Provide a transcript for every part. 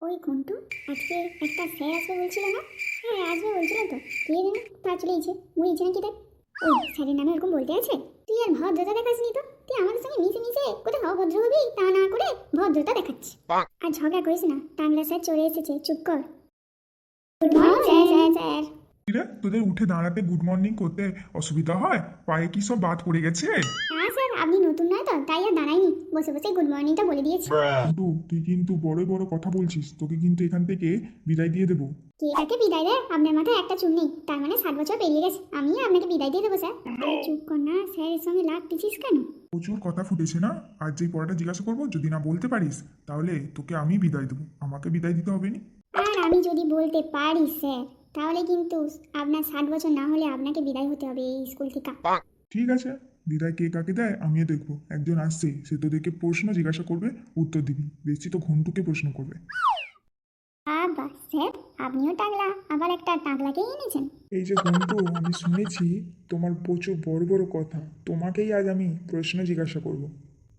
ওই ঘন্টু, আজকে একটা স্যার আসবে বলছিল না? হ্যাঁ আসবে বলছিল তো, কে জানে তা চলেইছে মরেছে নাকি দেখ। ওই স্যারের নামে ওরকম বলতে আছে? তুই আর ভদ্রতা দেখাসনি তো, তুই আমাদের সঙ্গে মিশে মিশে কোথাও অভদ্র হবি তা না করে ভদ্রতা দেখাচ্ছি। আর ঝগড়া করিস না, টাংলা স্যার চলে এসেছে, চুপ কর। Good morning sir. স্যার রে তোদের উঠে দাঁড়াতে গুড মর্নিং করতে অসুবিধা হয়? পায়ে কি সব বাদ পড়ে গেছে? হ্যাঁ স্যার, আপনি নতুন নয় তো তাই আর দাঁড়াইনি, বসে বসে গুড মর্নিংটা বলে দিয়েছি। কিন্তু তুই কিন্তু বড় বড় কথা বলছিস, তোকে কিন্তু এখান থেকে বিদায় দিয়ে দেবো। কে কাকে বিদায় দেয়? আপনার মাথায় একটা চুল নেই, তার মানে 7 বছর পেরিয়ে গেছে, আমি আপনাকে বিদায় দিয়ে দেবো স্যার। আরে চুপ কর না, স্যারের সঙ্গে লাগতেছিস কেন? প্রচুর কথা ফুটেছে না? আর যেই পড়াটা জিজ্ঞাসা করবো যদি না বলতে পারিস তাহলে তোকে আমি বিদায় দেবো, আমাকে বিদায় দিতে হবে না। আর আমি যদি বলতে পারি স্যার, তাহলে কিন্তু আপনার 7 বছর না হলে আপনাকে বিদায় হতে হবে এই স্কুল থেকে। ঠিক আছে, বিদায় কে কাকে দেয় আমিও দেখবো। একজন আসছে, সে তোদেরকে প্রশ্ন জিজ্ঞাসা করবে, উত্তর দিবি। বেশি তো ঘন্টুকে প্রশ্ন করবে। বাবা স্যার, আপনিও টাকলা, আবার একটা টাকলাকেই এনেছেন। এই যে ঘন্টু, আমি শুনেছি তোমার প্রচুর বড় বড় কথা, তোমাকেই আজ আমি প্রশ্ন জিজ্ঞাসা করব।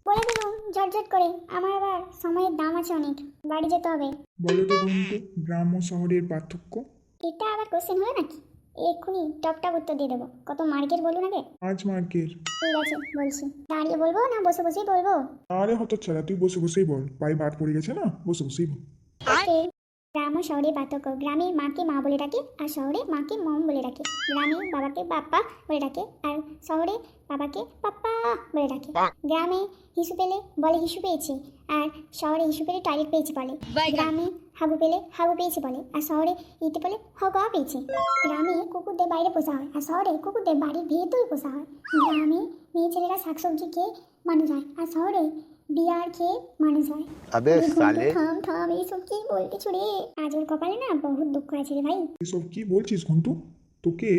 বলে দিলাম ঝটঝট করে, আমার আবার সময়ের দাম আছে অনেক, বাড়ি যেতে হবে। বলো তো ঘন্টু, গ্রাম ও শহরের পার্থক্য? এটা আবার কোশ্চেন হলো নাকি? এক্ষুনি টপটাপ উত্তর দিয়ে দেবো। কত মার্কের বলুন আগে। 5 মার্কের। ঠিক আছে বলছি, দাঁড়িয়ে বলবো না বসে বসেই বলবো? আরে হতচ্ছাড়া, তুই বসে বসেই বল, পায়ে বাদ পড়ে গেছে না, বসে বসেই বল। ওকে। গ্রাম ও শহরের পার্থক্য: গ্রামে মাকে মা বলে ডাকে আর শহরে মাকে মম বলে ডাকে। গ্রামে বাবাকে বাপ্পা বলে ডাকে আর শহরে বাবাকে পাপ্পা বলে ডাকে। গ্রামে হিসু পেলে বলে হিসু পেয়েছে আর শহরে হিসু পেলে টয়লেট পেয়েছে বলে। গ্রামে হাগু পেলে হাগু পেয়েছে বলে আর শহরে ইতে পেলে হগা পেয়েছে। গ্রামে কুকুরদের বাইরে পোষা হয় আর শহরে কুকুরদের বাড়ির ভেতরে পোষা হয়। গ্রামে মেয়ে ছেলেরা শাকসবজি খেয়ে মানুষ হয় আর শহরে বিয়ার খেয়ে মানুষ হয়। अबे साले থাম থাম, এইসব কি বলতেছো রে? আজ ওর কপালে না বহুত দুঃখ আছে রে ভাই। এসব কি বলছিস ঘন্টু? তোকে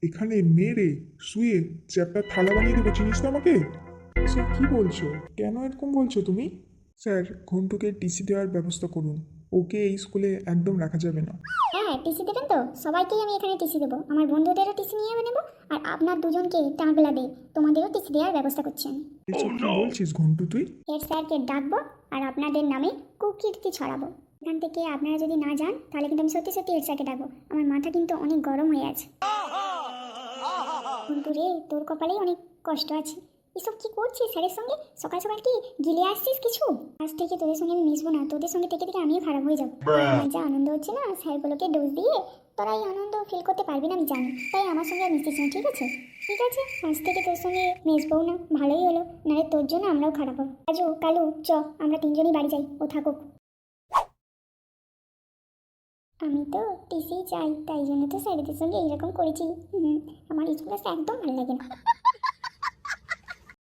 এখানে মেরে শুয়ে চ্যাপ্টার থালা বানিয়ে দেবো, চিনিস না আমাকে? এসব কি বলছো? কেন এরকম বলছো তুমি? স্যার, ঘন্টুকে টিসি দেওয়ার ব্যবস্থা করুন, ওকে এই স্কুলে একদম রাখা যাবে না। হ্যাঁ টিসি দেবেন তো? সবাইকেই আমি এখানে টিসি দেবো, আমার বন্ধুদেরও টিসি নিয়ে নেবো আর আপনার দুজনকে টাকলা দে তোমাদেরও টিসি দেওয়ার ব্যবস্থা করছি আমি। এসব কি বলছিস ঘন্টু তুই? হেড স্যারকে ডাকবো আর আপনাদের নামে কুকীর্তি ছড়াবো। এখান থেকে আপনারা যদি না যান তাহলে কিন্তু আমি সত্যি সত্যি হেড স্যারকে ডাকবো। আমার মাথা কিন্তু অনেক গরম হয়ে আছে। কিন্তু রে, তোর কপালেই অনেক কষ্ট আছে। এসব কি করছিস স্যারের সঙ্গে? সকাল সকাল কি গিলে আসছিস কিছু? আজ থেকে তোদের সঙ্গে আমি মিশবো না, তোদের সঙ্গে থেকে থেকে আমিও খারাপ হয়ে যাবো। আমার যা আনন্দ হচ্ছে না স্যারগুলোকে ডোজ দিয়ে, তোরা এই আনন্দ ফিল করতে পারবি না আমি জানি, তাই আমার সঙ্গে আর মিশছিস না, ঠিক আছে? ঠিক আছে, আজ থেকে তোর সঙ্গে মিশবও না, ভালোই হলো, নাহলে তোর জন্য আমরাও খারাপ হবো। রাজু, কালু, চ আমরা তিনজনই বাড়ি যাই, ও থাকুক। আমি তো টিসি চাই, তাই জন্য তো স্যারেদের সঙ্গে এইরকম করেছি। আমার স্কুলে একদম ভালো লাগে না।